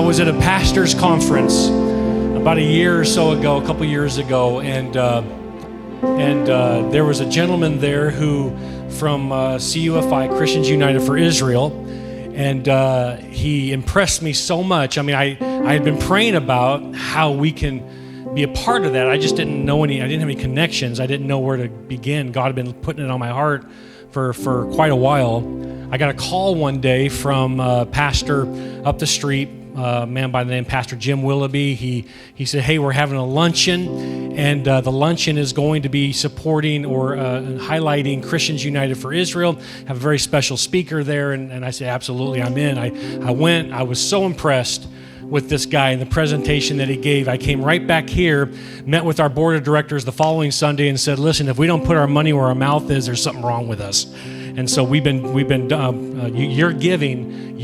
was at a pastor's conference about a couple years ago, and there was a gentleman there who from CUFI, Christians United for Israel, and he impressed me so much. I mean, I had been praying about how we can be a part of that. I just didn't know I didn't have any connections. I didn't know where to begin. God had been putting it on my heart for quite a while. I got a call one day from a pastor up the street, a man by the name Pastor Jim Willoughby. He said, hey, we're having a luncheon, and the luncheon is going to be supporting or highlighting Christians United for Israel. Have a very special speaker there, and I said, absolutely, I'm in. I went. I was so impressed with this guy and the presentation that he gave. I came right back here, met with our board of directors the following Sunday, and said, listen, if we don't put our money where our mouth is, there's something wrong with us. And so your giving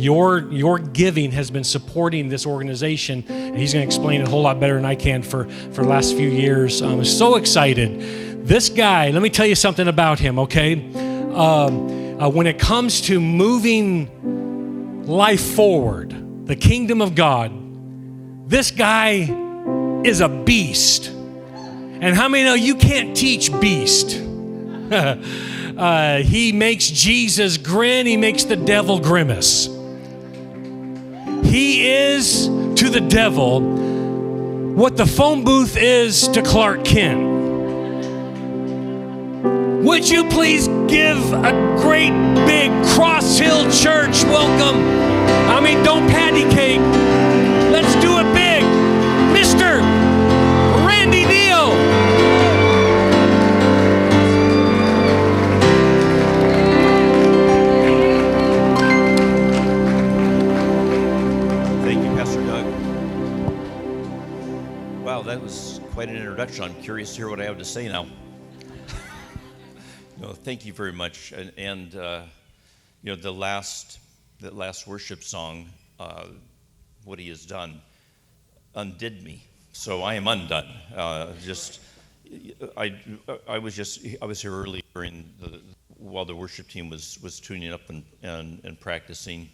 has been supporting this organization, and he's going to explain it a whole lot better than I can for the last few years. I'm so excited. This guy, let me tell you something about him, okay? When it comes to moving life forward, the kingdom of God, this guy is a beast. And how many know you can't teach beast? He makes Jesus grin. He makes the devil grimace. He is to the devil what the phone booth is to Clark Kent. Would you please give a great big Cross Hill Church welcome? I mean, don't patty cake. Let's do it big. Mr. Randy Neal. That was quite an introduction. I'm curious to hear what I have to say now. No, thank you very much. And that last worship song, what he has done, undid me. So I am undone. I was here earlier while the worship team was tuning up and practicing.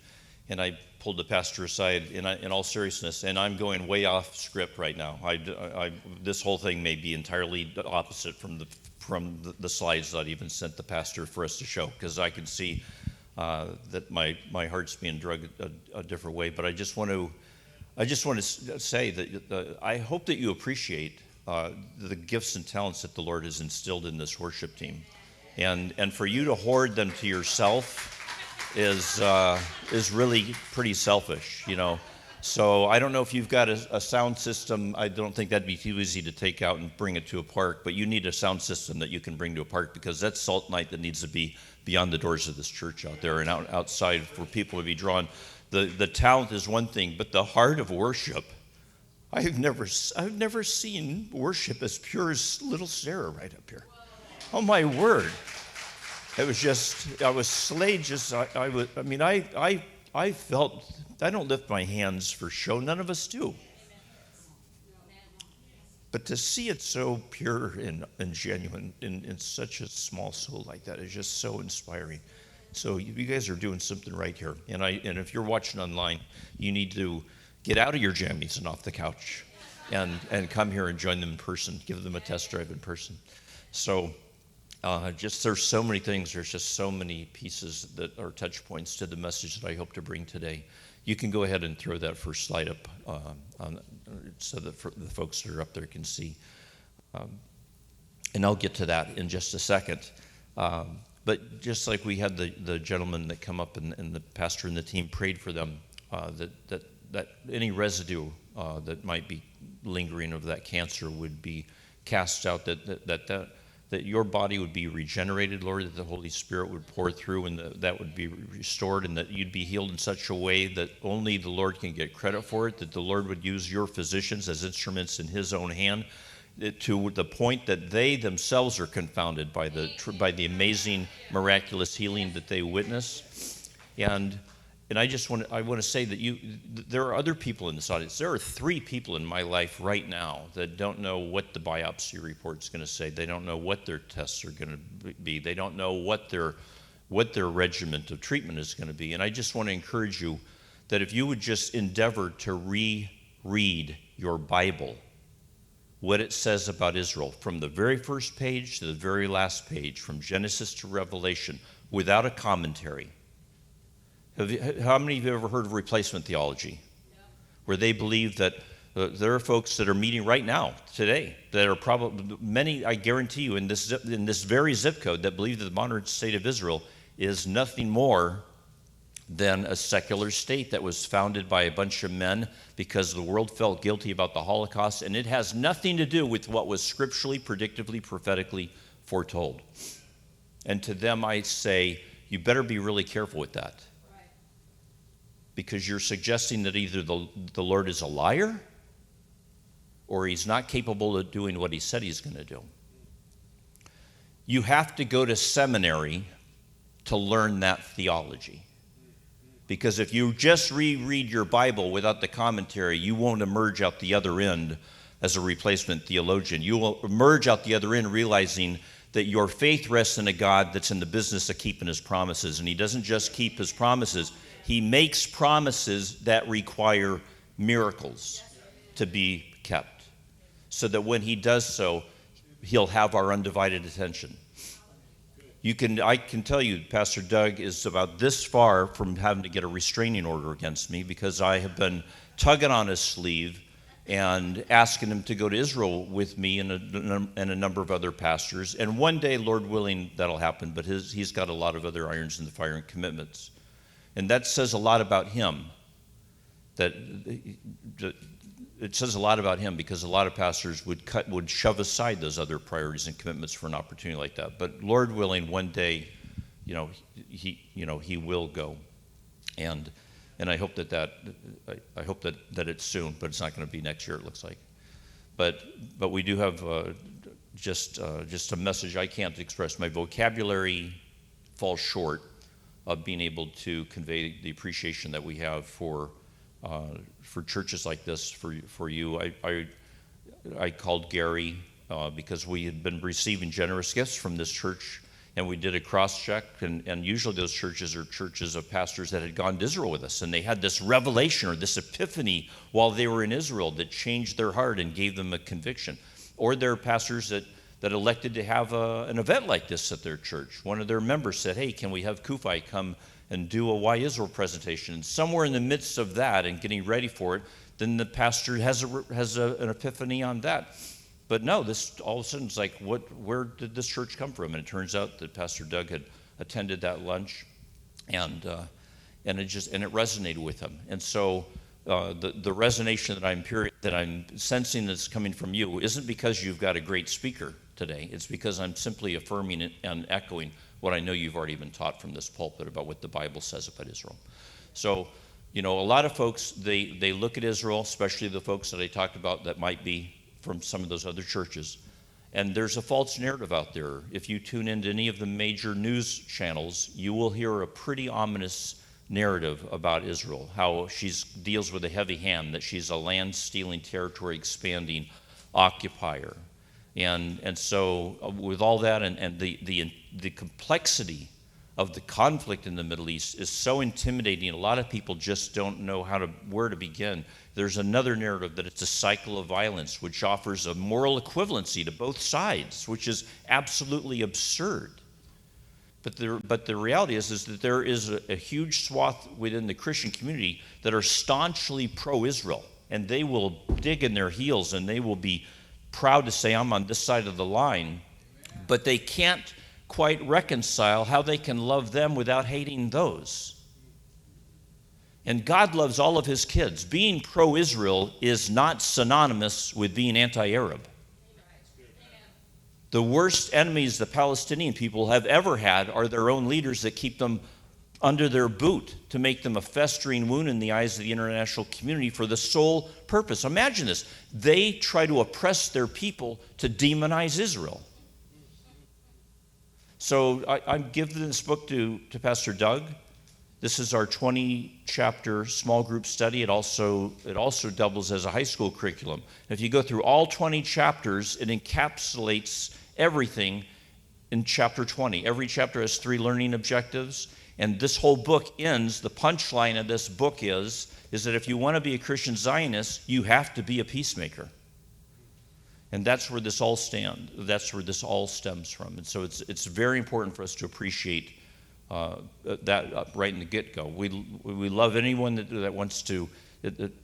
And I pulled the pastor aside in all seriousness, and I'm going way off script right now. This whole thing may be entirely opposite from the slides that I even sent the pastor for us to show, because I can see that my heart's being drugged a different way. But I just want to say that I hope that you appreciate the gifts and talents that the Lord has instilled in this worship team, and for you to hoard them to yourself is really pretty selfish, So I don't know if you've got a sound system. I don't think that'd be too easy to take out and bring it to a park, but you need a sound system that you can bring to a park, because that's salt night that needs to be beyond the doors of this church out there and outside for people to be drawn. The talent is one thing, but the heart of worship, I've never seen worship as pure as little Sarah right up here. Oh my word. It was just, I was slayed. I felt, I don't lift my hands for show. None of us do. But to see it so pure and genuine in such a small soul like that is just so inspiring. So you guys are doing something right here. And if you're watching online, you need to get out of your jammies and off the couch and come here and join them in person. Give them a test drive in person. So there's so many things. There's just so many pieces that are touch points to the message that I hope to bring today. You can go ahead and throw that first slide up so that the folks that are up there can see. And I'll get to that in just a second. But just like we had the gentleman that come up and the pastor and the team prayed for them, that any residue that might be lingering of that cancer would be cast out, that your body would be regenerated, Lord, that the Holy Spirit would pour through and that would be restored, and that you'd be healed in such a way that only the Lord can get credit for it, that the Lord would use your physicians as instruments in his own hand, to the point that they themselves are confounded by the amazing, miraculous healing that they witness. And I want to say that there are other people in this audience. There are 3 people in my life right now that don't know what the biopsy report's going to say. They don't know what their tests are going to be. They don't know what their regimen of treatment is going to be. And I just want to encourage you that if you would just endeavor to reread your Bible, what it says about Israel, from the very first page to the very last page, from Genesis to Revelation, without a commentary. How many of you have ever heard of replacement theology? Yeah. Where they believe that there are folks that are meeting right now, today, that are probably, many, I guarantee you, in this very zip code, that believe that the modern state of Israel is nothing more than a secular state that was founded by a bunch of men because the world felt guilty about the Holocaust, and it has nothing to do with what was scripturally, predictively, prophetically foretold. And to them I say, you better be really careful with that. Right. Because you're suggesting that either the Lord is a liar or he's not capable of doing what he said he's going to do. You have to go to seminary to learn that theology. Because if you just reread your Bible without the commentary, you won't emerge out the other end as a replacement theologian. You will emerge out the other end realizing that your faith rests in a God that's in the business of keeping his promises. And he doesn't just keep his promises, he makes promises that require miracles to be kept. So that when he does so, he'll have our undivided attention. I can tell you, Pastor Doug is about this far from having to get a restraining order against me because I have been tugging on his sleeve and asking him to go to Israel with me and a number of other pastors. And one day, Lord willing, that'll happen, but he's got a lot of other irons in the fire and commitments. And that says a lot about him. It says a lot about him because a lot of pastors would shove aside those other priorities and commitments for an opportunity like that. But Lord willing, one day, he will go, and I hope that it's soon, but it's not going to be next year. It looks like, but we do have just a message. I can't express. My vocabulary falls short of being able to convey the appreciation that we have for churches like this, for you. I called Gary because we had been receiving generous gifts from this church, and we did a cross-check, and usually those churches are churches of pastors that had gone to Israel with us, and they had this revelation or this epiphany while they were in Israel that changed their heart and gave them a conviction. Or there are pastors that elected to have an event like this at their church. One of their members said, hey, can we have Kufai come and do a Why Israel presentation? And somewhere in the midst of that and getting ready for it, then the pastor has an epiphany on that. But no, this all of a sudden it's like, where did this church come from? And it turns out that Pastor Doug had attended that lunch, and it resonated with him. And so the resonation that I'm sensing that's coming from you isn't because you've got a great speaker today. It's because I'm simply affirming and echoing what I know you've already been taught from this pulpit about what the Bible says about Israel. So, a lot of folks, they look at Israel, especially the folks that I talked about that might be from some of those other churches, and there's a false narrative out there. If you tune into any of the major news channels, you will hear a pretty ominous narrative about Israel, how she deals with a heavy hand, that she's a land-stealing, territory-expanding occupier. And so with all that and the complexity of the conflict in the Middle East is so intimidating, a lot of people just don't know where to begin. There's another narrative that it's a cycle of violence, which offers a moral equivalency to both sides, which is absolutely absurd. But the reality is that there is a huge swath within the Christian community that are staunchly pro-Israel, and they will dig in their heels and they will be proud to say, I'm on this side of the line, but they can't quite reconcile how they can love them without hating those. And God loves all of his kids. Being pro-Israel is not synonymous with being anti-Arab. The worst enemies the Palestinian people have ever had are their own leaders that keep them under their boot to make them a festering wound in the eyes of the international community for the sole purpose. Imagine this. They try to oppress their people to demonize Israel. So I'm giving this book to Pastor Doug. This is our 20-chapter small group study. It also doubles as a high school curriculum. If you go through all 20 chapters, it encapsulates everything in chapter 20. Every chapter has 3 learning objectives. And this whole book ends, the punchline of this book is that if you want to be a Christian Zionist, you have to be a peacemaker. And that's where this all stems from. And so it's very important for us to appreciate that right in the get-go. We love anyone that wants to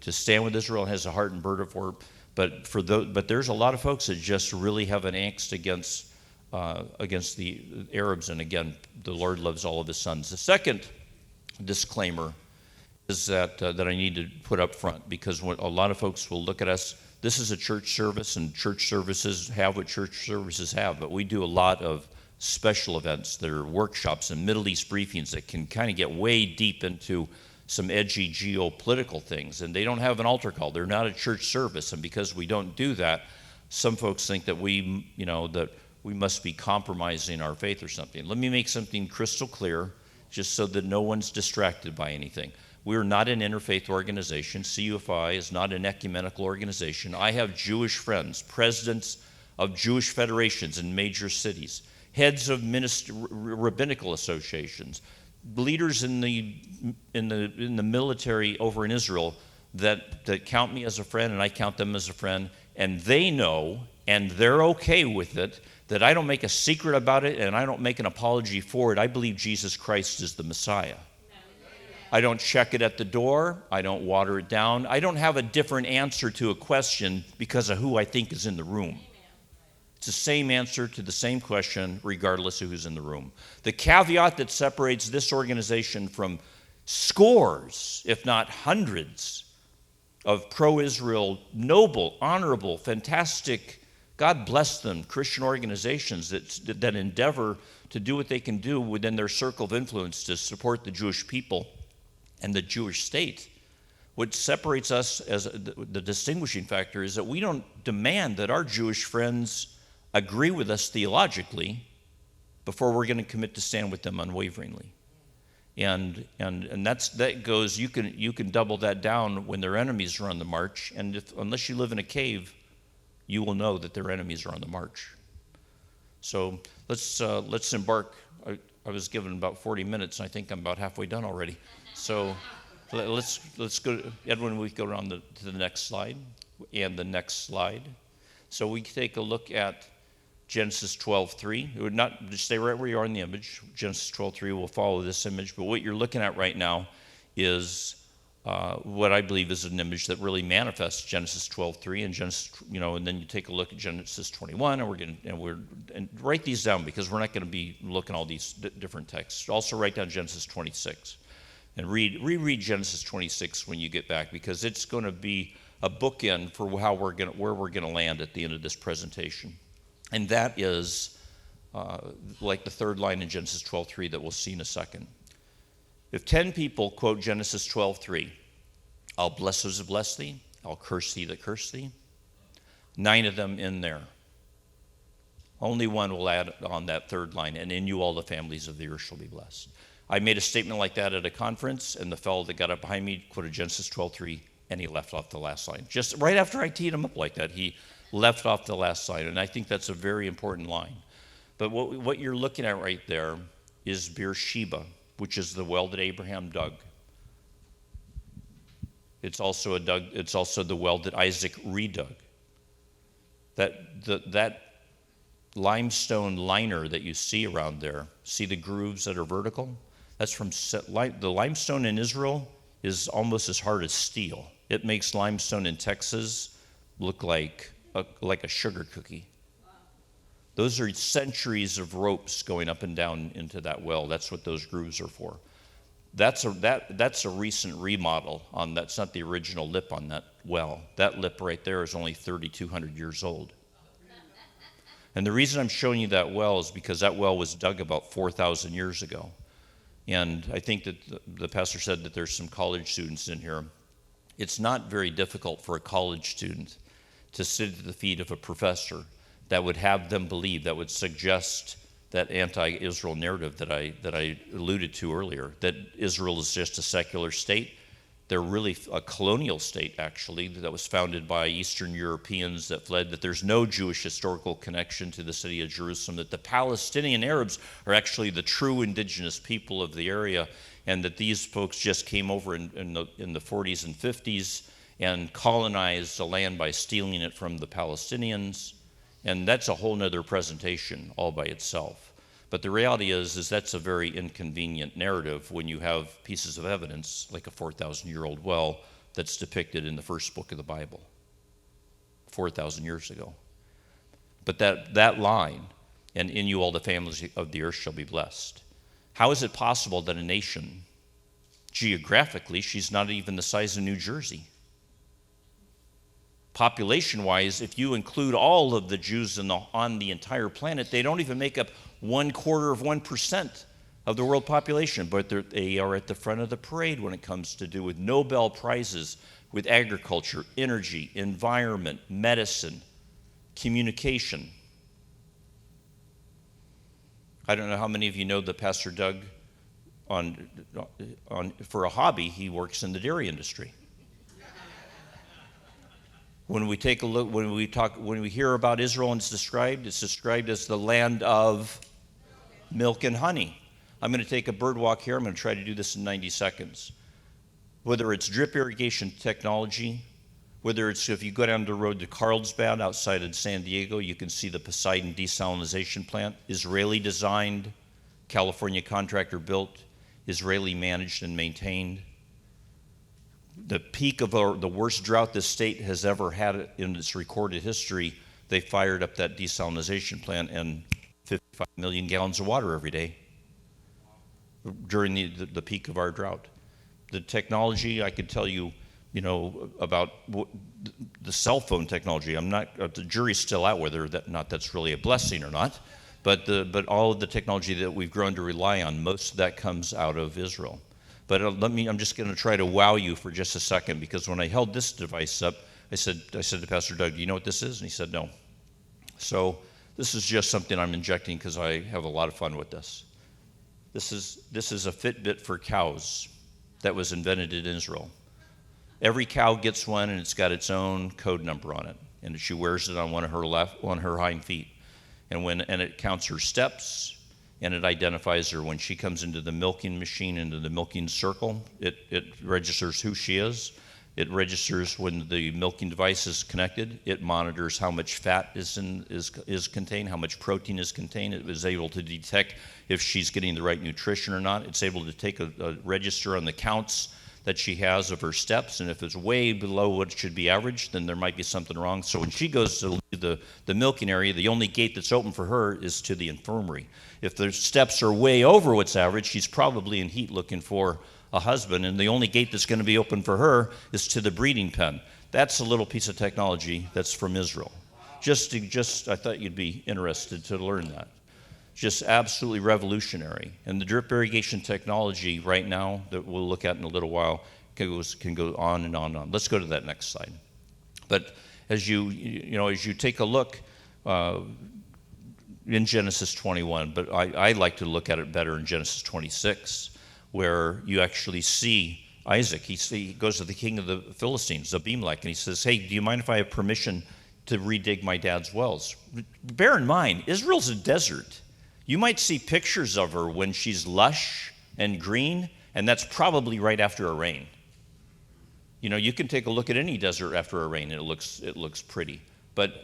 stand with Israel and has a heart and burden for it. But there's a lot of folks that just really have an angst against the Arabs. And again, the Lord loves all of his sons. The second disclaimer is that I need to put up front, because a lot of folks will look at us. This is a church service, and church services have what church services have, but we do a lot of special events that are workshops and Middle East briefings that can kind of get way deep into some edgy geopolitical things, and they don't have an altar call. They're not a church service, and because we don't do that, some folks think that we must be compromising our faith or something. Let me make something crystal clear, just so that no one's distracted by anything. We are not an interfaith organization. CUFI is not an ecumenical organization. I have Jewish friends, presidents of Jewish federations in major cities, heads of rabbinical associations, leaders in the military over in Israel that count me as a friend, and I count them as a friend, and they know, and they're okay with it, that I don't make a secret about it and I don't make an apology for it. I believe Jesus Christ is the Messiah. I don't check it at the door. I don't water it down. I don't have a different answer to a question because of who I think is in the room. It's the same answer to the same question regardless of who's in the room. The caveat that separates this organization from scores, if not hundreds, of pro-Israel, noble, honorable, fantastic, God bless them, Christian organizations that endeavor to do what they can do within their circle of influence to support the Jewish people and the Jewish state. What separates us as the distinguishing factor is that we don't demand that our Jewish friends agree with us theologically before we're going to commit to stand with them unwaveringly. And that goes, you can double that down when their enemies are on the march, and unless you live in a cave, you will know that their enemies are on the march. So let's embark. I was given about 40 minutes, and I think I'm about halfway done already. So let's go. Edwin, we go on to the next slide and the next slide. So we take a look at Genesis 12:3. It would not just stay right where you are in the image. Genesis 12:3 will follow this image, but what you're looking at right now is what I believe is an image that really manifests Genesis 12:3 and Genesis, and then you take a look at Genesis 21, and write these down because we're not going to be looking at all these different texts. Also write down Genesis 26 and reread Genesis 26 when you get back, because it's going to be a bookend for where we're going to land at the end of this presentation. And that is like the third line in Genesis 12:3 that we'll see in a second. If 10 people quote Genesis 12:3, I'll bless those that bless thee, I'll curse thee that curse thee, 9 of them in there. Only one will add on that third line, and in you all the families of the earth shall be blessed. I made a statement like that at a conference, and the fellow that got up behind me quoted Genesis 12:3, and he left off the last line. Just right after I teed him up like that, he left off the last line, and I think that's a very important line. But what you're looking at right there is Beersheba, which is the well that Abraham dug. It's also the well that Isaac redug. That limestone liner that you see around there, see the grooves that are vertical? That's from the limestone in Israel is almost as hard as steel. It makes limestone in Texas look like a sugar cookie. Those are centuries of ropes going up and down into that well. That's what those grooves are for. That's a recent remodel on that's not the original lip on that well. That lip right there is only 3,200 years old. And the reason I'm showing you that well is because that well was dug about 4,000 years ago. And I think that the pastor said that there's some college students in here. It's not very difficult for a college student to sit at the feet of a professor that would have them believe, that would suggest that anti-Israel narrative that I alluded to earlier, that Israel is just a secular state. They're really a colonial state, actually, that was founded by Eastern Europeans that fled, that there's no Jewish historical connection to the city of Jerusalem, that the Palestinian Arabs are actually the true indigenous people of the area, and that these folks just came over in the 40s and 50s and colonized the land by stealing it from the Palestinians. And that's a whole nother presentation all by itself. But the reality is that's a very inconvenient narrative when you have pieces of evidence like a 4,000-year-old well that's depicted in the first book of the Bible, 4,000 years ago. But that line, and in you all the families of the earth shall be blessed. How is it possible that a nation, geographically, she's not even the size of New Jersey? Population-wise, if you include all of the Jews on the entire planet, they don't even make up 0.25% of the world population, but they are at the front of the parade when it comes to do with Nobel Prizes, with agriculture, energy, environment, medicine, communication. I don't know how many of you know that Pastor Doug, for a hobby, he works in the dairy industry. When we take a look, when we hear about Israel and it's described as the land of milk and honey. I'm going to take a bird walk here. I'm going to try to do this in 90 seconds. Whether it's drip irrigation technology, whether it's if you go down the road to Carlsbad outside of San Diego, you can see the Poseidon Desalinization plant, Israeli designed, California contractor built, Israeli managed and maintained. The peak of the worst drought this state has ever had in its recorded history, they fired up that desalinization plant and 55 million gallons of water every day during the peak of our drought. The technology, I could tell you, about the cell phone technology. The jury's still out whether that's really a blessing or not, but all of the technology that we've grown to rely on, most of that comes out of Israel. But I'm just going to try to wow you for just a second, because when I held this device up, I said to Pastor Doug, "Do you know what this is?" And he said, "No." So this is just something I'm injecting because I have a lot of fun with this. This is a Fitbit for cows that was invented in Israel. Every cow gets one, and it's got its own code number on it, and she wears it on one of her hind feet, and it counts her steps, and it identifies her when she comes into the milking machine, into the milking circle. It registers who she is. It registers when the milking device is connected. It monitors how much fat is contained, how much protein is contained. It is able to detect if she's getting the right nutrition or not. It's able to take a register on the counts that she has of her steps, and if it's way below what should be average, then there might be something wrong. So when she goes to the milking area, the only gate that's open for her is to the infirmary. If the steps are way over what's average, she's probably in heat looking for a husband, and the only gate that's going to be open for her is to the breeding pen. That's a little piece of technology that's from Israel. I thought you'd be interested to learn that. Just absolutely revolutionary. And the drip irrigation technology right now that we'll look at in a little while can go on and on and on. Let's go to that next slide. But as you take a look in Genesis 21, but I like to look at it better in Genesis 26, where you actually see Isaac. He goes to the king of the Philistines, Abimelech, and he says, "Hey, do you mind if I have permission to redig my dad's wells?" Bear in mind, Israel's a desert. You might see pictures of her when she's lush and green, and that's probably right after a rain. You can take a look at any desert after a rain, and it looks pretty. But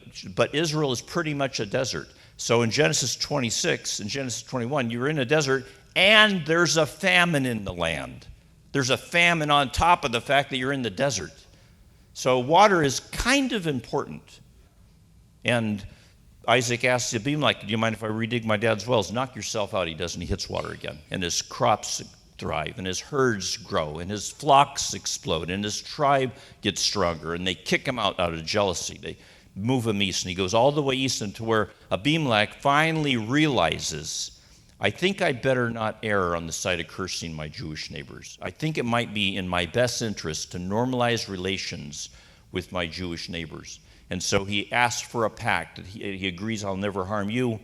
Israel is pretty much a desert. So in Genesis 26 and Genesis 21, you're in a desert, and there's a famine in the land. There's a famine on top of the fact that you're in the desert. So water is kind of important. And Isaac asks Abimelech, "Do you mind if I redig my dad's wells?" "Knock yourself out," he does, and he hits water again. And his crops thrive, and his herds grow, and his flocks explode, and his tribe gets stronger, and they kick him out of jealousy. They move him east, and he goes all the way east into where Abimelech finally realizes, I think I better not err on the side of cursing my Jewish neighbors. I think it might be in my best interest to normalize relations with my Jewish neighbors. And so he asks for a pact. He agrees, "I'll never harm you.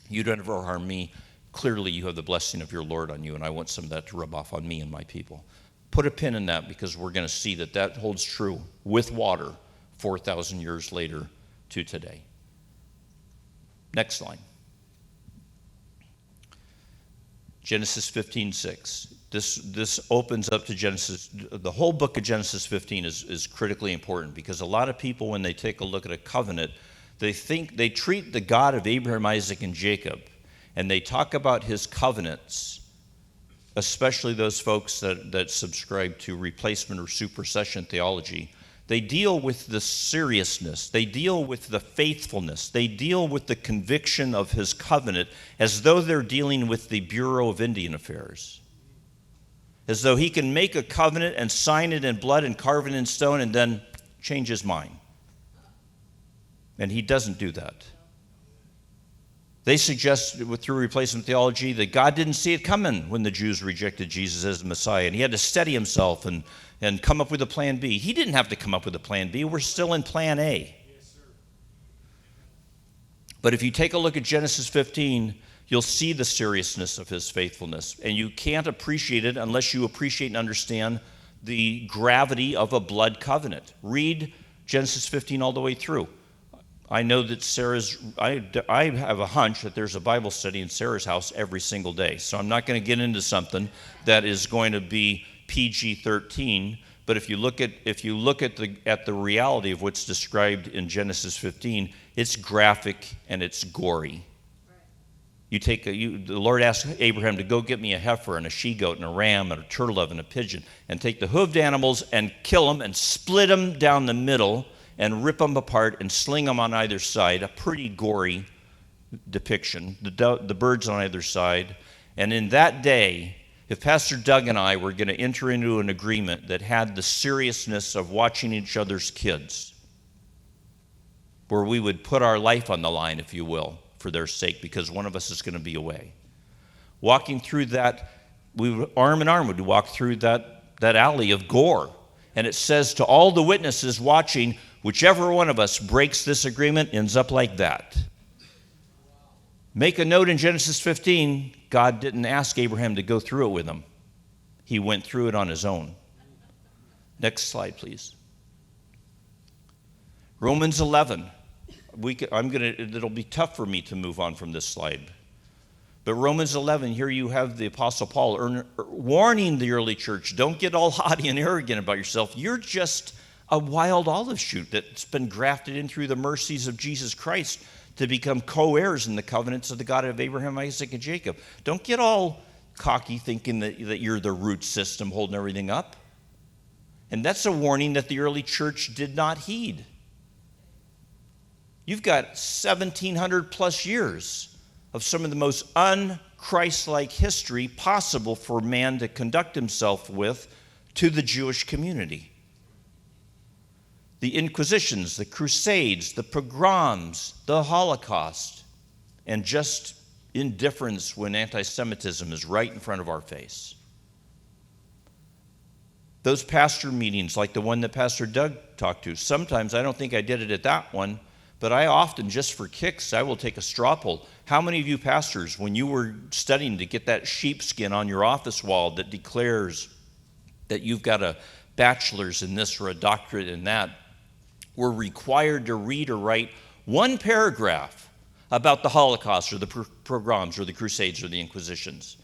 You don't ever harm me. Clearly you have the blessing of your Lord on you, and I want some of that to rub off on me and my people." Put a pin in that because we're going to see that that holds true with water 4,000 years later to today. Next slide. Genesis 15:6. This opens up to Genesis. The whole book of Genesis 15 is critically important because a lot of people, when they take a look at a covenant, they treat the God of Abraham, Isaac, and Jacob, and they talk about his covenants, especially those folks that subscribe to replacement or supersession theology. They deal with the seriousness. They deal with the faithfulness. They deal with the conviction of his covenant as though they're dealing with the Bureau of Indian Affairs. As though he can make a covenant and sign it in blood and carve it in stone and then change his mind. And he doesn't do that. They suggest through replacement theology that God didn't see it coming when the Jews rejected Jesus as the Messiah, and he had to steady himself and come up with a plan B. He didn't have to come up with a plan B. We're still in plan A. Yes, sir. But if you take a look at Genesis 15, you'll see the seriousness of his faithfulness, and you can't appreciate it unless you appreciate and understand the gravity of a blood covenant. Read Genesis 15 all the way through. I know that I have a hunch that there's a Bible study in Sarah's house every single day. So I'm not going to get into something that is going to be PG-13. But if you look at the reality of what's described in Genesis 15, it's graphic and it's gory. The Lord asked Abraham to go get me a heifer and a she-goat and a ram and a turtle-dove and a pigeon and take the hoofed animals and kill them and split them down the middle and rip them apart and sling them on either side, a pretty gory depiction, the birds on either side. And in that day, if Pastor Doug and I were going to enter into an agreement that had the seriousness of watching each other's kids, where we would put our life on the line, if you will, for their sake, because one of us is going to be away. Walking through that, we would, arm in arm, would walk through that alley of gore. And it says to all the witnesses watching, whichever one of us breaks this agreement ends up like that. Make a note in Genesis 15, God didn't ask Abraham to go through it with him. He went through it on his own. Next slide, please. Romans 11. It'll be tough for me to move on from this slide. But Romans 11, here you have the Apostle Paul warning the early church, don't get all haughty and arrogant about yourself. You're just a wild olive shoot that's been grafted in through the mercies of Jesus Christ to become co-heirs in the covenants of the God of Abraham, Isaac, and Jacob. Don't get all cocky thinking that you're the root system holding everything up. And that's a warning that the early church did not heed. You've got 1,700 plus years of some of the most un-Christ-like history possible for man to conduct himself with to the Jewish community. The Inquisitions, the Crusades, the pogroms, the Holocaust, and just indifference when anti-Semitism is right in front of our face. Those pastor meetings, like the one that Pastor Doug talked to, sometimes I don't think I did it at that one, but I often, just for kicks, I will take a straw poll. How many of you pastors, when you were studying to get that sheepskin on your office wall that declares that you've got a bachelor's in this or a doctorate in that, were required to read or write one paragraph about the Holocaust or the pogroms or the Crusades or the Inquisitions?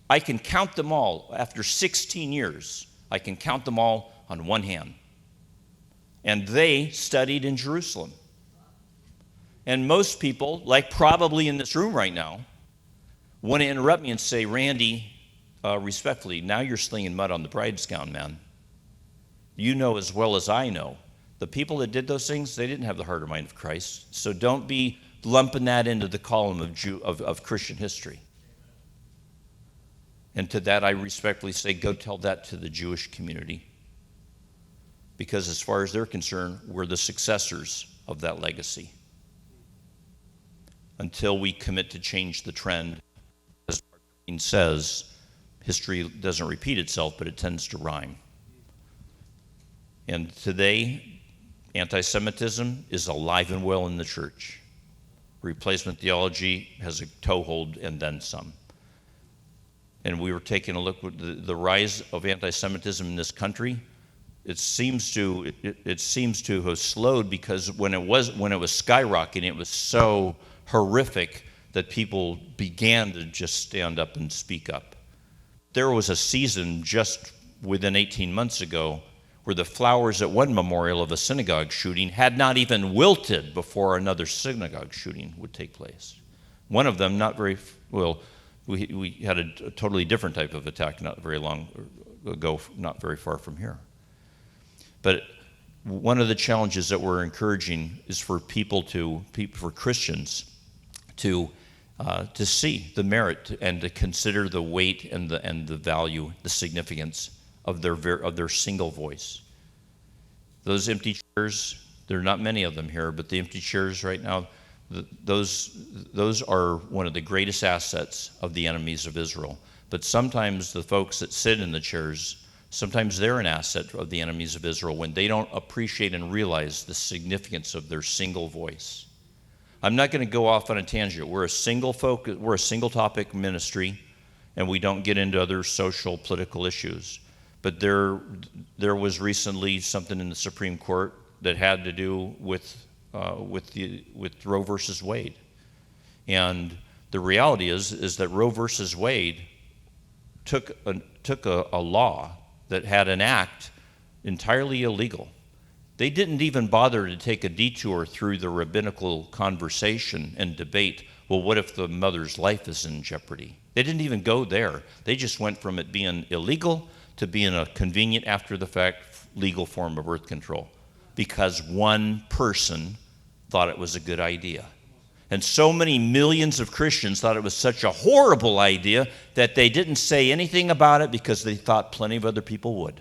I can count them all. After 16 years, I can count them all on one hand. And they studied in Jerusalem. And most people, like probably in this room right now, want to interrupt me and say, Randy, respectfully, now you're slinging mud on the bride's gown, man. You know as well as I know, the people that did those things, they didn't have the heart or mind of Christ. So don't be lumping that into the column of Christian history. And to that I respectfully say, go tell that to the Jewish community. Because as far as they're concerned, we're the successors of that legacy. Until we commit to change the trend. As Martin says, history doesn't repeat itself, but it tends to rhyme. And today, anti-Semitism is alive and well in the church. Replacement theology has a toehold and then some. and we were taking a look at the rise of anti-Semitism in this country, it seems to have slowed, because when it was skyrocketing, it was so horrific that people began to just stand up and speak up. There was a season just within 18 months ago where the flowers at one memorial of a synagogue shooting had not even wilted before another synagogue shooting would take place. One of them, not very well, we had a totally different type of attack not very long ago, not very far from here. But one of the challenges that we're encouraging is for for Christians to see the merit and to consider the weight and the value, the significance of their single voice. Those empty chairs, there are not many of them here, but the empty chairs right now, those are one of the greatest assets of the enemies of Israel. But sometimes the folks that sit in the chairs, sometimes they're an asset of the enemies of Israel when they don't appreciate and realize the significance of their single voice. I'm not going to go off on a tangent. We're a single topic ministry, and we don't get into other social, political issues. But there was recently something in the Supreme Court that had to do with Roe versus Wade, and the reality is that Roe versus Wade took a law that had an act entirely illegal. They didn't even bother to take a detour through the rabbinical conversation and debate, well, what if the mother's life is in jeopardy? They didn't even go there. They just went from it being illegal to being a convenient, after-the-fact, legal form of birth control, because one person thought it was a good idea. And so many millions of Christians thought it was such a horrible idea that they didn't say anything about it because they thought plenty of other people would.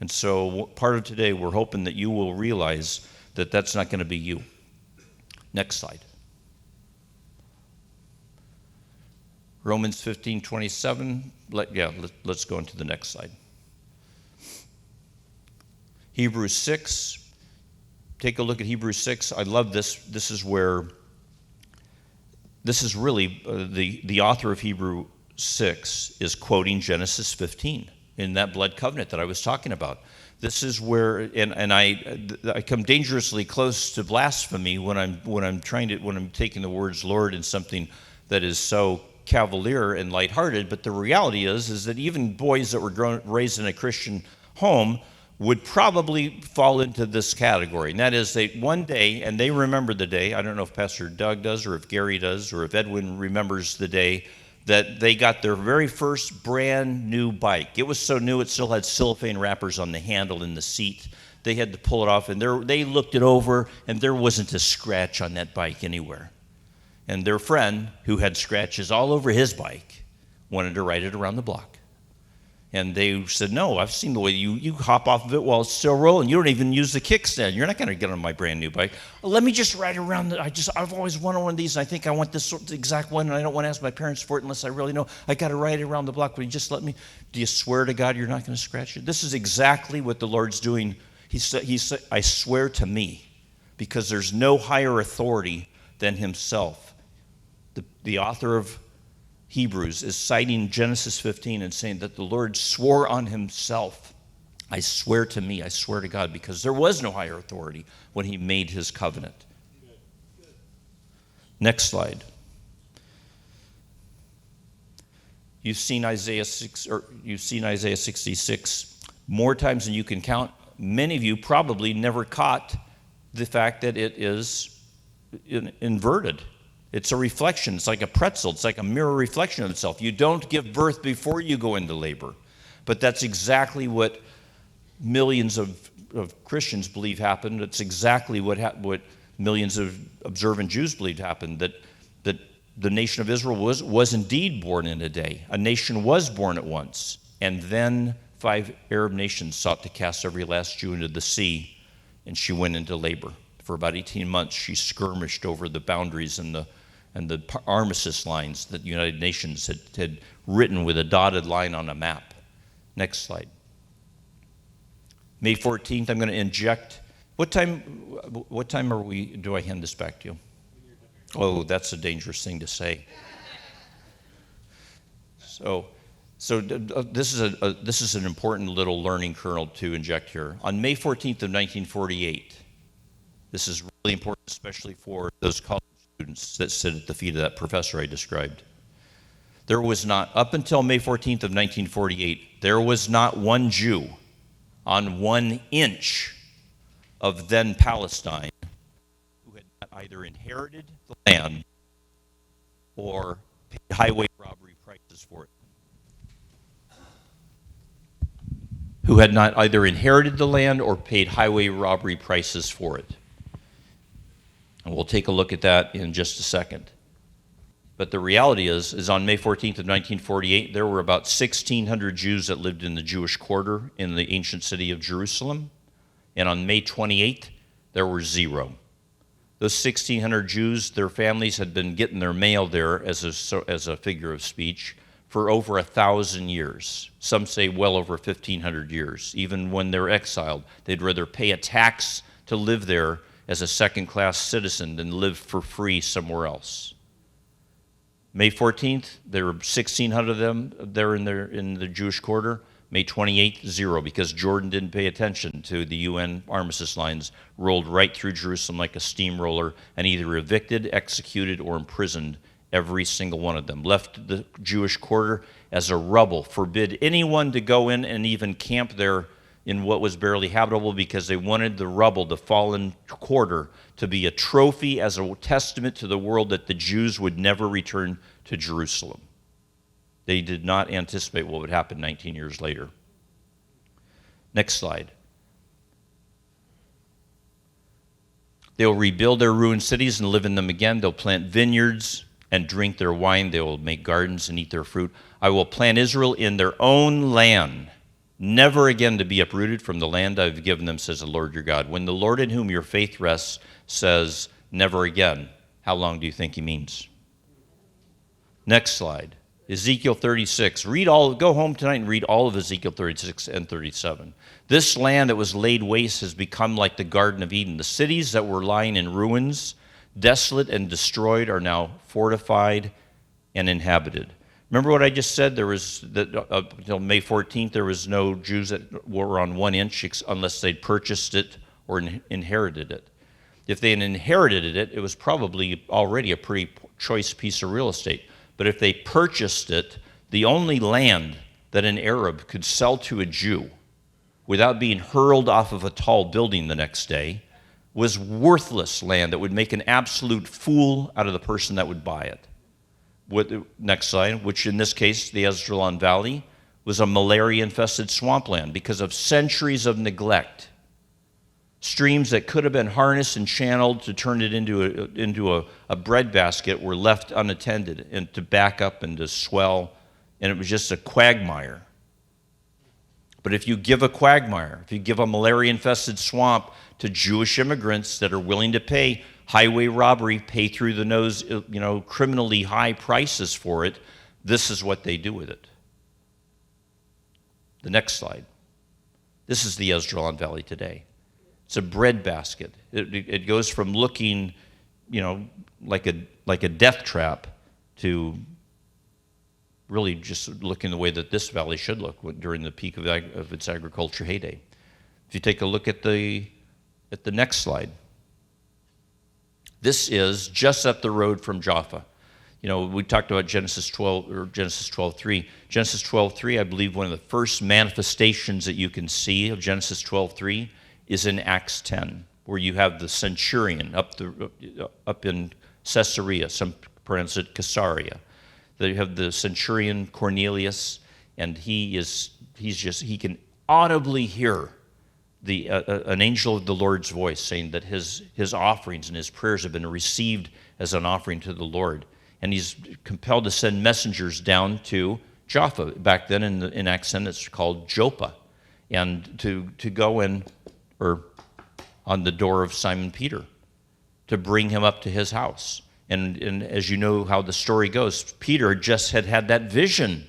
And so part of today, we're hoping that you will realize that that's not going to be you. Next slide. Romans 15:27. Let's go into the next slide. Hebrews 6. Take a look at Hebrews 6. I love this. This is really the author of Hebrews 6 is quoting Genesis 15 in that blood covenant that I was talking about. This is where, and I come dangerously close to blasphemy when I'm taking the words Lord in something that is so cavalier and lighthearted. But the reality is that even boys that were raised in a Christian home would probably fall into this category. And that is, one day, and they remember the day, I don't know if Pastor Doug does or if Gary does or if Edwin remembers the day that they got their very first brand new bike. It was so new it still had cellophane wrappers on the handle and the seat. They had to pull it off, and they looked it over, and there wasn't a scratch on that bike anywhere. And their friend, who had scratches all over his bike, wanted to ride it around the block. And they said, no, I've seen the way you hop off of it while it's still rolling. You don't even use the kickstand. You're not going to get on my brand new bike. Well, let me just ride around. I've always wanted one of these, and I think I want this exact one, and I don't want to ask my parents for it unless I really know. I got to ride it around the block. Will you just let me? Do you swear to God you're not going to scratch it? This is exactly what the Lord's doing. He said, I swear to me, because there's no higher authority than himself. The author of Hebrews is citing Genesis 15 and saying that the Lord swore on himself. I swear to me, I swear to God, because there was no higher authority when he made his covenant. Next slide. You've seen Isaiah 66 more times than you can count. Many of you probably never caught the fact that it is inverted. It's a reflection. It's like a pretzel. It's like a mirror reflection of itself. You don't give birth before you go into labor. But that's exactly what millions of Christians believe happened. It's exactly what millions of observant Jews believed happened, that the nation of Israel was indeed born in a day. A nation was born at once. And then 5 Arab nations sought to cast every last Jew into the sea, and she went into labor. For about 18 months, she skirmished over the boundaries and the armistice lines that the United Nations had written with a dotted line on a map. Next slide. May 14th, I'm going to inject. What time do I hand this back to you? Oh, that's a dangerous thing to say. This is an important little learning kernel to inject here. On May 14th of 1948, this is really important, especially for those college students that sit at the feet of that professor I described. There was not, up until May 14th of 1948, there was not one Jew on 1 inch of then Palestine who had either inherited the land or paid highway robbery prices for it. Who had not either inherited the land or paid highway robbery prices for it. And we'll take a look at that in just a second. But the reality is on May 14th of 1948, there were about 1,600 Jews that lived in the Jewish quarter in the ancient city of Jerusalem. And on May 28th, there were 0. Those 1,600 Jews, their families had been getting their mail there as a figure of speech for over 1,000 years. Some say well over 1,500 years. Even when they're exiled, they'd rather pay a tax to live there as a second-class citizen than live for free somewhere else. May 14th, there were 1,600 of them there in the Jewish quarter. May 28th, 0, because Jordan didn't pay attention to the UN armistice lines, rolled right through Jerusalem like a steamroller, and either evicted, executed, or imprisoned every single one of them. Left the Jewish quarter as a rubble, forbid anyone to go in and even camp there in what was barely habitable because they wanted the rubble, the fallen quarter, to be a trophy as a testament to the world that the Jews would never return to Jerusalem. They did not anticipate what would happen 19 years later. Next slide. They'll rebuild their ruined cities and live in them again. They'll plant vineyards and drink their wine. They will make gardens and eat their fruit. I will plant Israel in their own land, never again to be uprooted from the land I've given them, says the Lord your God. When the Lord in whom your faith rests says, never again, how long do you think he means? Next slide. Ezekiel 36. Go home tonight and read all of Ezekiel 36 and 37. This land that was laid waste has become like the Garden of Eden. The cities that were lying in ruins, desolate and destroyed, are now fortified and inhabited. Remember what I just said? There was, up until May 14th, there was no Jews that were on 1 inch unless they'd purchased it or inherited it. If they had inherited it, it was probably already a pretty choice piece of real estate. But if they purchased it, the only land that an Arab could sell to a Jew without being hurled off of a tall building the next day was worthless land that would make an absolute fool out of the person that would buy it. Next slide, which in this case, the Estralan Valley, was a malaria-infested swampland because of centuries of neglect. Streams that could have been harnessed and channeled to turn it into a breadbasket were left unattended and to back up and to swell, and it was just a quagmire. But if you give a quagmire, if you give a malaria-infested swamp to Jewish immigrants that are willing to pay highway robbery, pay through the nose, criminally high prices for it, this is what they do with it. The next slide. This is the Estralan Valley today. It's a breadbasket. It goes from looking, like a death trap to really just looking the way that this valley should look during the peak of its agriculture heyday. If you take a look at the next slide, this is just up the road from Jaffa. We talked about Genesis 12 or Genesis 12:3. Genesis 12:3, I believe, one of the first manifestations that you can see of Genesis 12:3 is in Acts 10, where you have the centurion up in Caesarea, some pronounce it Caesarea. You have the centurion Cornelius, and he can audibly hear an angel of the Lord's voice saying that his offerings and his prayers have been received as an offering to the Lord, and he's compelled to send messengers down to Jaffa. Back then in Acts 10, it's called Joppa, and to go in or on the door of Simon Peter to bring him up to his house. And as you know how the story goes, Peter just had that vision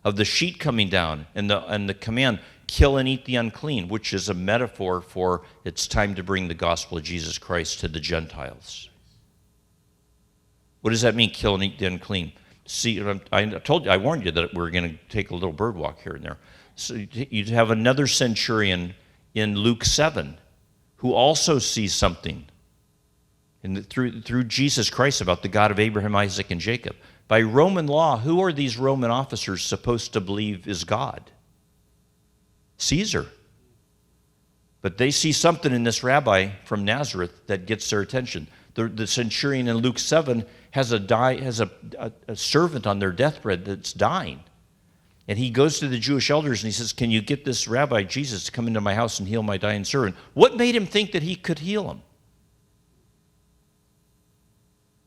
of the sheet coming down and the command, kill and eat the unclean, which is a metaphor for it's time to bring the gospel of Jesus Christ to the Gentiles. What does that mean, kill and eat the unclean? see, I told you, I warned you that we're going to take a little bird walk here and there. So you have another centurion in Luke 7 who also sees something through Jesus Christ about the God of Abraham, Isaac, and Jacob. By Roman law, who are these Roman officers supposed to believe is God? Caesar. But they see something in this rabbi from Nazareth that gets their attention. The centurion in Luke 7 has a servant on their deathbed that's dying. And he goes to the Jewish elders and he says, can you get this rabbi Jesus to come into my house and heal my dying servant? What made him think that he could heal him?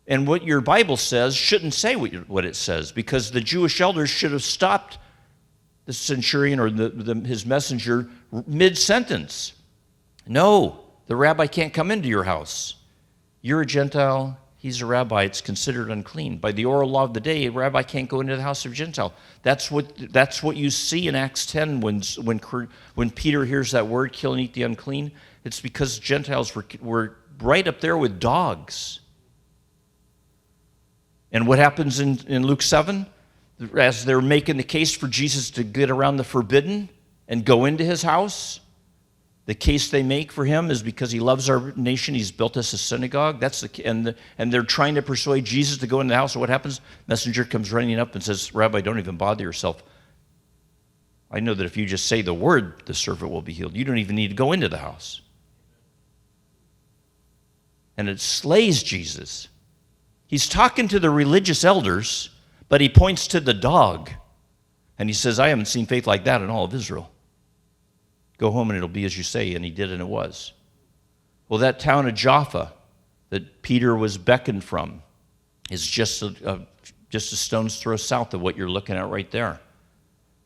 And what your Bible says shouldn't say what it says, because the Jewish elders should have stopped the centurion or his messenger mid-sentence. No, the rabbi can't come into your house. You're a Gentile, he's a rabbi, it's considered unclean. By the oral law of the day, a rabbi can't go into the house of a Gentile. That's what you see in Acts 10 when Peter hears that word, kill and eat the unclean. It's because Gentiles were right up there with dogs. And what happens in Luke 7? As they're making the case for Jesus to get around the forbidden and go into his house, the case they make for him is because he loves our nation. He's built us a synagogue. And they're trying to persuade Jesus to go into the house. So what happens? Messenger comes running up and says, Rabbi, don't even bother yourself. I know that if you just say the word, the servant will be healed. You don't even need to go into the house. And it slays Jesus. He's talking to the religious elders, but he points to the dog. And he says, I haven't seen faith like that in all of Israel. Go home and it'll be as you say. And he did, and it was. Well, that town of Jaffa that Peter was beckoned from is just a stone's throw south of what you're looking at right there.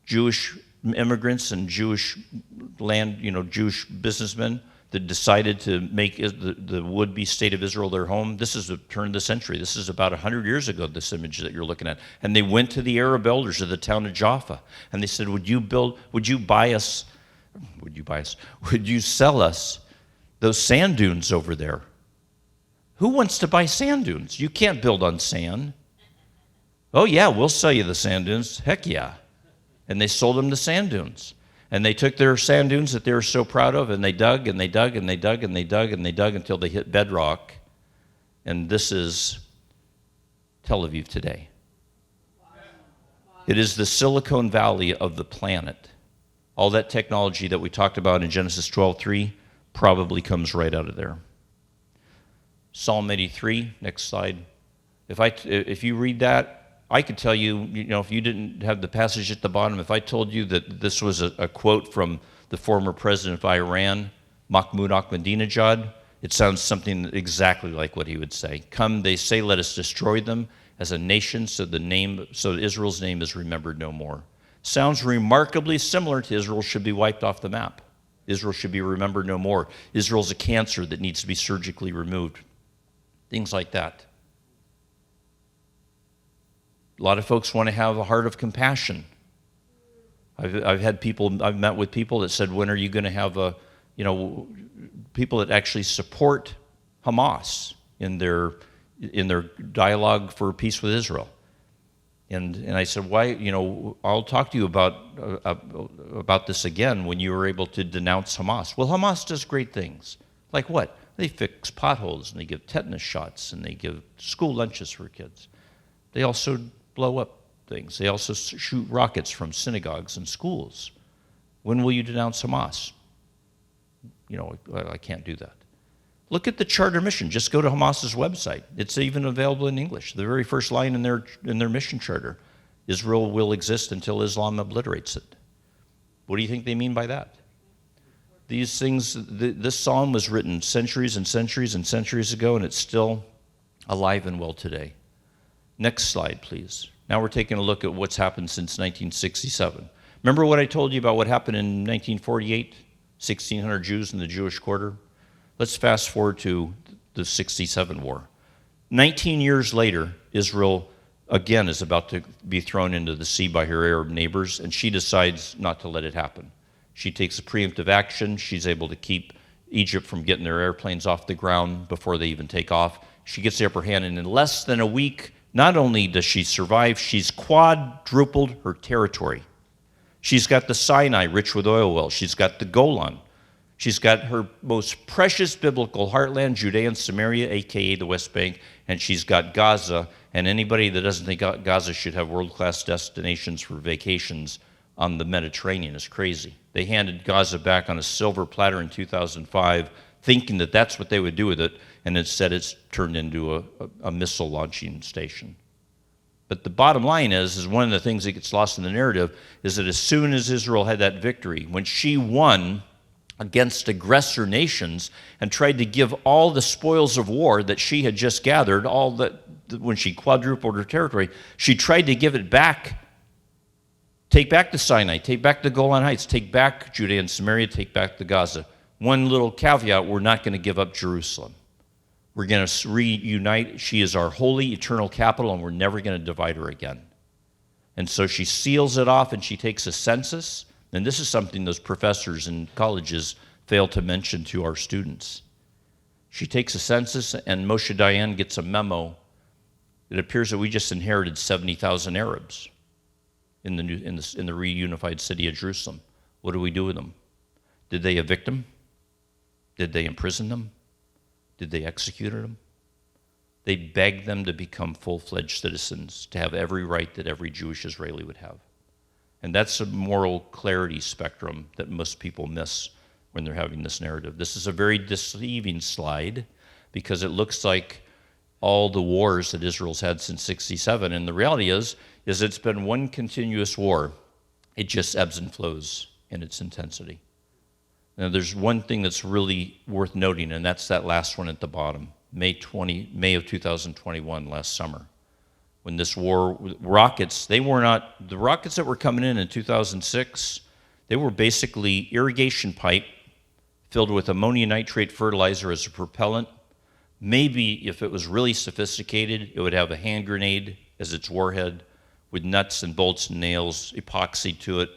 Jewish immigrants and Jewish Jewish businessmen that decided to make the would-be state of Israel their home. This is the turn of the century. This is about 100 years ago, this image that you're looking at. And they went to the Arab elders of the town of Jaffa, and they said, would you sell us those sand dunes over there? Who wants to buy sand dunes? You can't build on sand. Oh yeah, we'll sell you the sand dunes. Heck yeah. And they sold them the sand dunes. And they took their sand dunes that they were so proud of, and they dug, and they dug, and they dug, and they dug, and they dug until they hit bedrock. And this is Tel Aviv today. It is the Silicon Valley of the planet. All that technology that we talked about in Genesis 12:3 probably comes right out of there. Psalm 83, next slide. If you read that, I could tell you, if you didn't have the passage at the bottom, if I told you that this was a quote from the former president of Iran, Mahmoud Ahmadinejad, it sounds something exactly like what he would say. Come, they say, let us destroy them as a nation, so Israel's name is remembered no more. Sounds remarkably similar to Israel should be wiped off the map. Israel should be remembered no more. Israel's a cancer that needs to be surgically removed. Things like that. A lot of folks want to have a heart of compassion. I've met with people that said, when are you going to have people that actually support Hamas in their dialogue for peace with Israel? And I said, why? I'll talk to you about this again when you were able to denounce Hamas. Well, Hamas does great things. Like what? They fix potholes, and they give tetanus shots, and they give school lunches for kids. They also blow up things. They also shoot rockets from synagogues and schools. When will you denounce Hamas? I can't do that. Look at the charter mission. Just go to Hamas's website. It's even available in English. The very first line in their mission charter: Israel will exist until Islam obliterates it. What do you think they mean by that? These things, this psalm was written centuries and centuries and centuries ago, and it's still alive and well today. Next slide, please. Now we're taking a look at what's happened since 1967. Remember what I told you about what happened in 1948? 1,600 Jews in the Jewish quarter? Let's fast forward to the 67 war. 19 years later, Israel again is about to be thrown into the sea by her Arab neighbors, and she decides not to let it happen. She takes a preemptive action. She's able to keep Egypt from getting their airplanes off the ground before they even take off. She gets the upper hand, and in less than a week, Not only does she survive, she's quadrupled her territory. She's got the Sinai, rich with oil wells. She's got the Golan. She's got her most precious biblical heartland, Judea and Samaria, a.k.a. the West Bank, and she's got Gaza. And anybody that doesn't think Gaza should have world-class destinations for vacations on the Mediterranean is crazy. They handed Gaza back on a silver platter in 2005, thinking that that's what they would do with it, and instead it's turned into a missile launching station. But the bottom line is one of the things that gets lost in the narrative is that as soon as Israel had that victory, when she won against aggressor nations and tried to give all the spoils of war that she had just gathered, when she quadrupled her territory, she tried to give it back. Take back the Sinai, take back the Golan Heights, take back Judea and Samaria, take back the Gaza. One little caveat, we're not going to give up Jerusalem. We're going to reunite. She is our holy, eternal capital, and we're never going to divide her again. And so she seals it off, and she takes a census. And this is something those professors in colleges fail to mention to our students. She takes a census, and Moshe Dayan gets a memo. It appears that we just inherited 70,000 Arabs in the reunified city of Jerusalem. What do we do with them? Did they evict them? Did they imprison them? Did they execute them? They begged them to become full-fledged citizens, to have every right that every Jewish Israeli would have. And that's a moral clarity spectrum that most people miss when they're having this narrative. This is a very deceiving slide because it looks like all the wars that Israel's had since 67. And the reality is it's been one continuous war. It just ebbs and flows in its intensity. Now, there's one thing that's really worth noting, and that's that last one at the bottom, May of 2021, last summer, when this war, rockets, the rockets that were coming in 2006, they were basically irrigation pipe filled with ammonium nitrate fertilizer as a propellant. Maybe if it was really sophisticated, it would have a hand grenade as its warhead with nuts and bolts and nails, epoxy to it,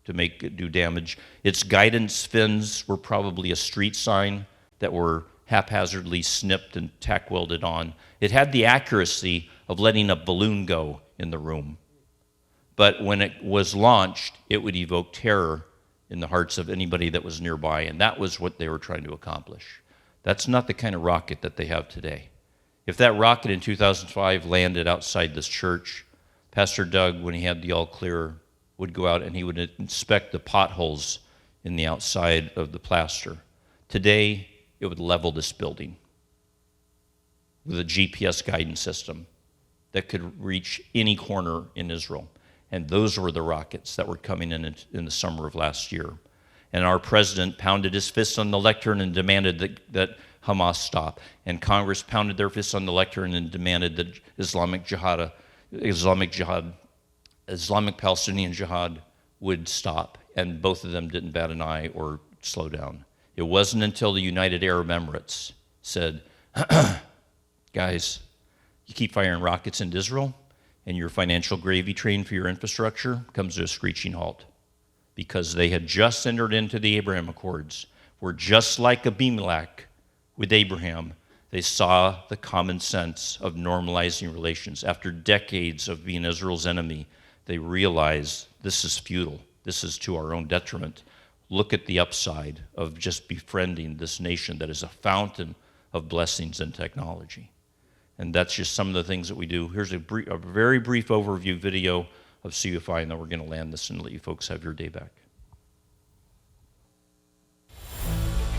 to make it do damage. Its guidance fins were probably a street sign that were haphazardly snipped and tack welded on. It had the accuracy of letting a balloon go in the room. But when it was launched, it would evoke terror in the hearts of anybody that was nearby, and that was what they were trying to accomplish. That's not the kind of rocket that they have today. If that rocket in 2005 landed outside this church, Pastor Doug, when he had the all clear, would go out and he would inspect the potholes in the outside of the plaster. Today, it would level this building with a GPS guidance system that could reach any corner in Israel. And those were the rockets that were coming in the summer of last year. And our president pounded his fist on the lectern and demanded that Hamas stop. And Congress pounded their fists on the lectern and demanded that Islamic Palestinian Jihad would stop, and both of them didn't bat an eye or slow down. It wasn't until the United Arab Emirates said, guys, you keep firing rockets into Israel, and your financial gravy train for your infrastructure comes to a screeching halt, because they had just entered into the Abraham Accords, where just like Abimelech with Abraham, they saw the common sense of normalizing relations. After decades of being Israel's enemy, they realize this is futile. This is to our own detriment. Look at the upside of just befriending this nation that is a fountain of blessings and technology. And that's just some of the things that we do. Here's a very brief overview video of CUFI, and then we're going to land this and let you folks have your day back.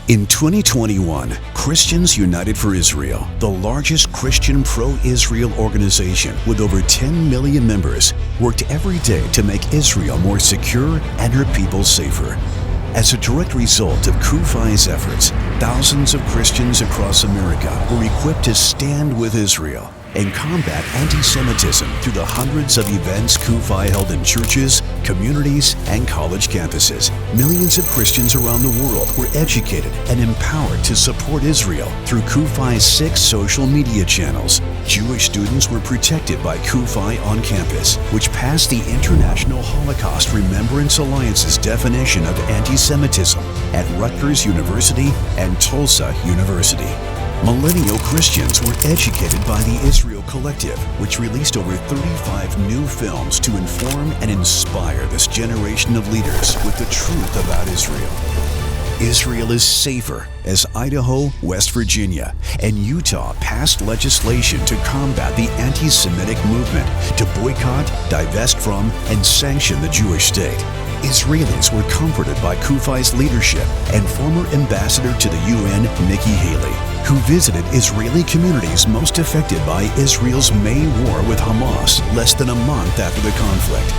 In 2021, Christians United for Israel, the largest Christian pro-Israel organization with over 10 million members, worked every day to make Israel more secure and her people safer. As a direct result of CUFI's efforts, thousands of Christians across America were equipped to stand with Israel and combat anti-Semitism through the hundreds of events CUFI held in churches, communities, and college campuses. Millions of Christians around the world were educated and empowered to support Israel through CUFI's 6 social media channels. Jewish students were protected by CUFI on campus, which passed the International Holocaust Remembrance Alliance's definition of anti-Semitism at Rutgers University and Tulsa University. Millennial Christians were educated by the Israel Collective, which released over 35 new films to inform and inspire this generation of leaders with the truth about Israel. Israel is safer as Idaho, West Virginia, and Utah passed legislation to combat the anti-Semitic movement, to boycott, divest from, and sanction the Jewish state. Israelis were comforted by Kufai's leadership and former ambassador to the UN, Nikki Haley, who visited Israeli communities most affected by Israel's May war with Hamas less than a month after the conflict.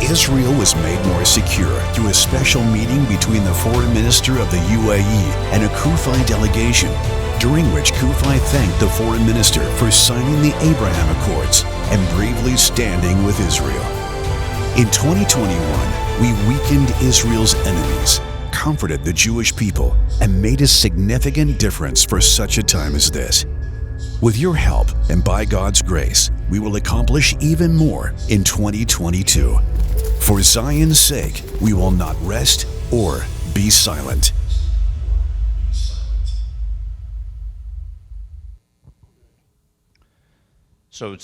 Israel was made more secure through a special meeting between the foreign minister of the UAE and a Kufai delegation, during which Kufai thanked the foreign minister for signing the Abraham Accords and bravely standing with Israel. In 2021, we weakened Israel's enemies, comforted the Jewish people, and made a significant difference for such a time as this. With your help and by God's grace, we will accomplish even more in 2022. For Zion's sake, we will not rest or be silent. So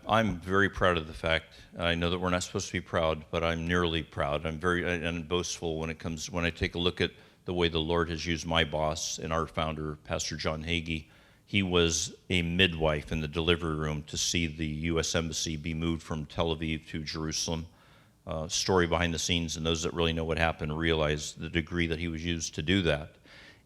I'm very proud of the fact. I know that we're not supposed to be proud, but I'm nearly proud. I'm very boastful when I take a look at the way the Lord has used my boss and our founder, Pastor John Hagee. He was a midwife in the delivery room to see the U.S. Embassy be moved from Tel Aviv to Jerusalem. Story behind the scenes, and those that really know what happened realize the degree that he was used to do that.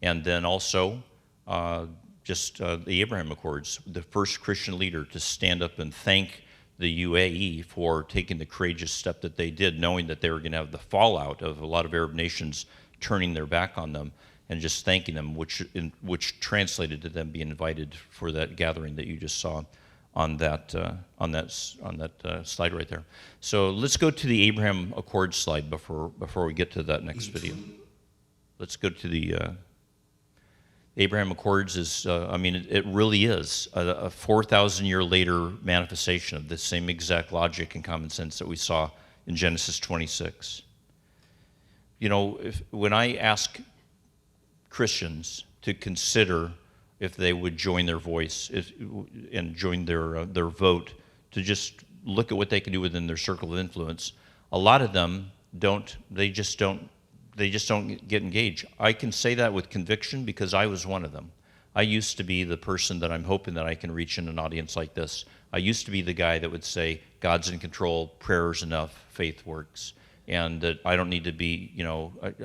And then also, the Abraham Accords, the first Christian leader to stand up and thank the UAE for taking the courageous step that they did, knowing that they were going to have the fallout of a lot of Arab nations turning their back on them, and just thanking them, which translated to them being invited for that gathering that you just saw on that slide right there. So let's go to the Abraham Accords slide before we get to that next video. Let's go to the Abraham Accords. It really is a 4,000 year later manifestation of the same exact logic and common sense that we saw in Genesis 26. You know, when I ask Christians to consider if they would join their voice and join their vote to just look at what they can do within their circle of influence, a lot of them don't. They just don't get engaged. I can say that with conviction because I was one of them. I used to be the person that I'm hoping that I can reach in an audience like this. I used to be the guy that would say, God's in control, prayer's enough, faith works. And that I don't need to be,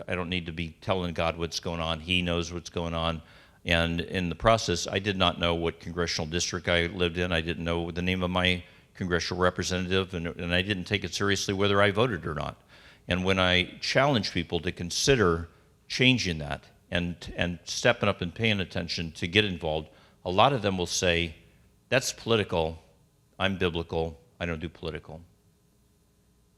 I don't need to be telling God what's going on. He knows what's going on. And in the process, I did not know what congressional district I lived in. I didn't know the name of my congressional representative, and I didn't take it seriously whether I voted or not. And when I challenge people to consider changing that and stepping up and paying attention to get involved, a lot of them will say, that's political, I'm biblical, I don't do political.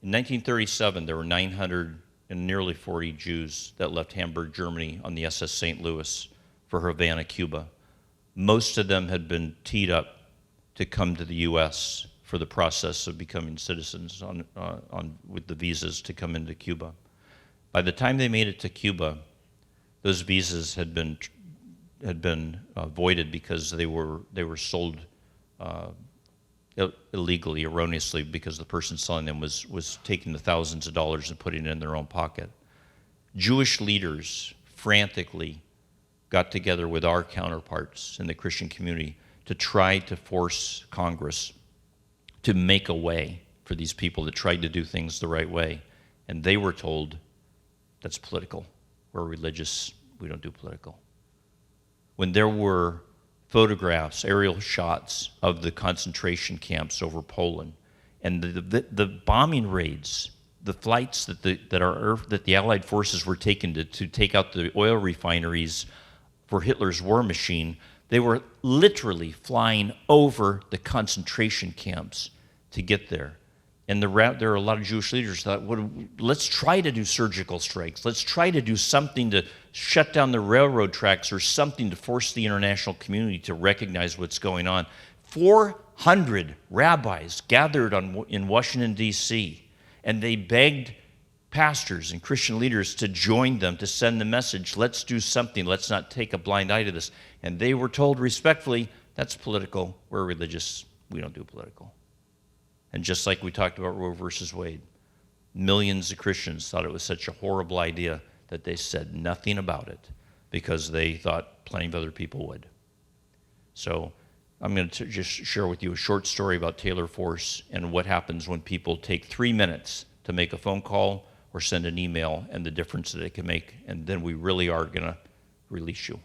In 1937, there were 940 Jews that left Hamburg, Germany on the SS St. Louis for Havana, Cuba. Most of them had been teed up to come to the U.S. for the process of becoming citizens with the visas to come into Cuba. By the time they made it to Cuba, those visas had been voided because they were sold illegally, erroneously, because the person selling them was taking the thousands of dollars and putting it in their own pocket. Jewish leaders frantically got together with our counterparts in the Christian community to try to force Congress to make a way for these people that tried to do things the right way. And they were told, that's political. We're religious, we don't do political. When there were photographs, aerial shots of the concentration camps over Poland, and the bombing raids, the flights that the Allied forces were taking to take out the oil refineries for Hitler's war machine, they were literally flying over the concentration camps to get there. And there are a lot of Jewish leaders that thought, let's try to do surgical strikes. Let's try to do something to shut down the railroad tracks or something to force the international community to recognize what's going on. 400 rabbis gathered in Washington, D.C., and they begged pastors and Christian leaders to join them, to send the message, let's do something, let's not take a blind eye to this. And they were told respectfully, that's political, we're religious, we don't do political. And just like we talked about Roe versus Wade, millions of Christians thought it was such a horrible idea that they said nothing about it because they thought plenty of other people would. So I'm going to just share with you a short story about Taylor Force and what happens when people take 3 minutes to make a phone call or send an email and the difference that it can make, and then we really are going to release you.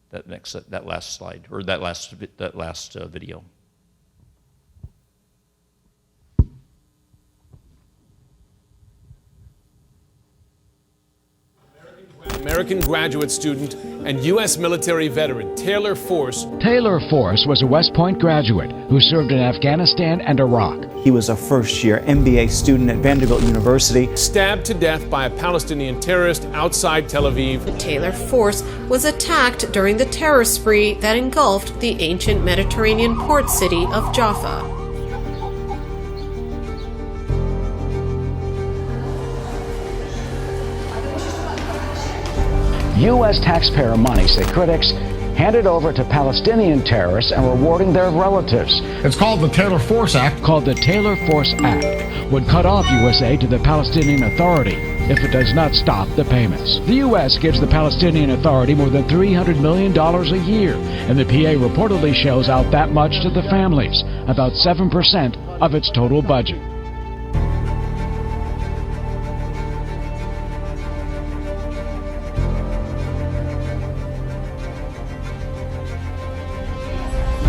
That last slide, or that last video. American graduate student and U.S. military veteran Taylor Force. Taylor Force was a West Point graduate who served in Afghanistan and Iraq. He was a first-year MBA student at Vanderbilt University. Stabbed to death by a Palestinian terrorist outside Tel Aviv. Taylor Force was attacked during the terror spree that engulfed the ancient Mediterranean port city of Jaffa. U.S. taxpayer money, say critics, handed over to Palestinian terrorists and rewarding their relatives. It's called the Taylor Force Act. Called the Taylor Force Act, would cut off U.S. aid to the Palestinian Authority if it does not stop the payments. The U.S. gives the Palestinian Authority more than $300 million a year, and the PA reportedly shells out that much to the families, about 7% of its total budget.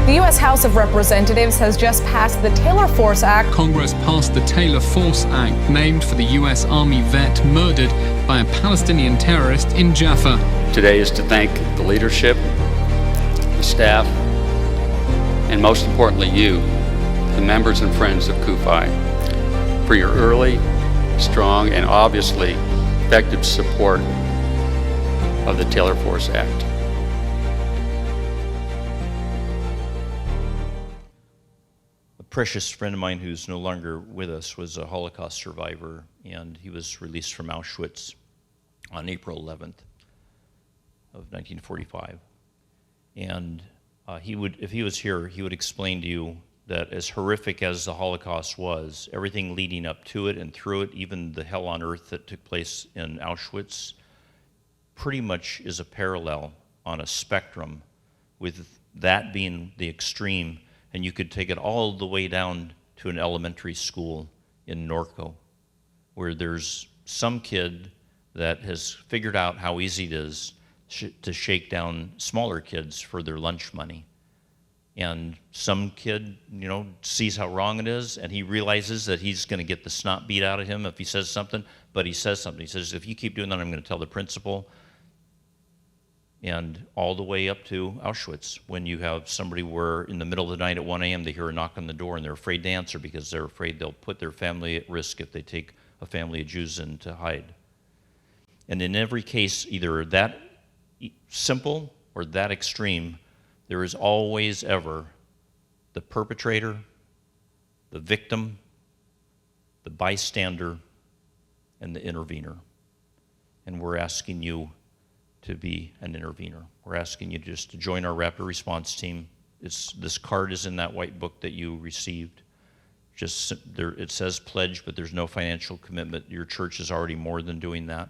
The U.S. House of Representatives has just passed the Taylor Force Act. Congress passed the Taylor Force Act, named for the U.S. Army vet murdered by a Palestinian terrorist in Jaffa. Today is to thank the leadership, the staff, and most importantly you, the members and friends of CUFI, for your early, strong, and obviously effective support of the Taylor Force Act. Precious friend of mine who's no longer with us was a Holocaust survivor, and he was released from Auschwitz on April 11th of 1945. And if he was here, he would explain to you that as horrific as the Holocaust was, everything leading up to it and through it, even the hell on earth that took place in Auschwitz, pretty much is a parallel on a spectrum, with that being the extreme. And you could take it all the way down to an elementary school in Norco, where there's some kid that has figured out how easy it is to shake down smaller kids for their lunch money. And some kid, sees how wrong it is, and he realizes that he's going to get the snot beat out of him if he says something, but he says something. He says, if you keep doing that, I'm going to tell the principal. And all the way up to Auschwitz, when you have somebody where in the middle of the night at 1 a.m. they hear a knock on the door and they're afraid to answer because they're afraid they'll put their family at risk if they take a family of Jews in to hide. And in every case, either that simple or that extreme, there is always ever the perpetrator, the victim, the bystander, and the intervener. And we're asking you to be an intervener. We're asking you just to join our rapid response team. This card is in that white book that you received. Just there, it says pledge, but there's no financial commitment. Your church is already more than doing that.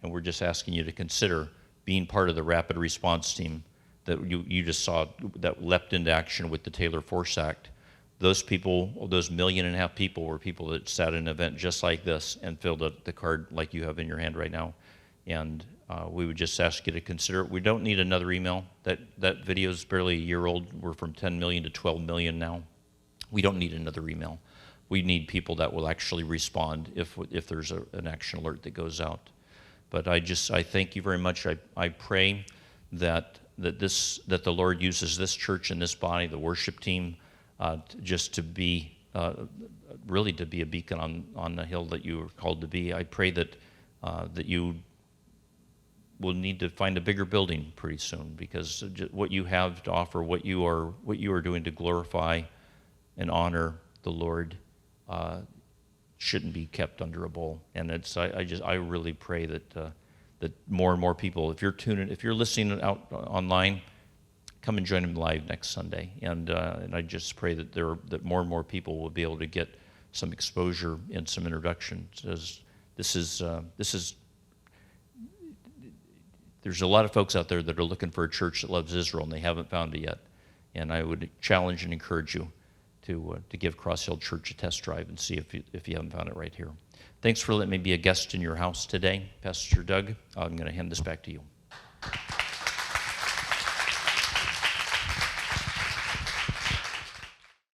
And we're just asking you to consider being part of the rapid response team that you just saw that leapt into action with the Taylor Force Act. Those people, those 1.5 million people, were people that sat in an event just like this and filled out the card like you have in your hand right now. And we would just ask you to consider it. We don't need another email. That video is barely a year old. We're from 10 million to 12 million now. We don't need another email. We need people that will actually respond if there's an action alert that goes out. But I thank you very much. I pray that the Lord uses this church and this body, the worship team, just to be really to be a beacon on the hill that you are called to be. I pray that you will need to find a bigger building pretty soon, because what you have to offer, what you are doing to glorify and honor the Lord, shouldn't be kept under a bowl. And I really pray that that more and more people, if you're listening out online, come and join them live next Sunday. And I just pray that that more and more people will be able to get some exposure and some introduction. As this is there's a lot of folks out there that are looking for a church that loves Israel, and they haven't found it yet. And I would challenge and encourage you to give Cross Hill Church a test drive and see if you haven't found it right here. Thanks for letting me be a guest in your house today, Pastor Doug. I'm going to hand this back to you.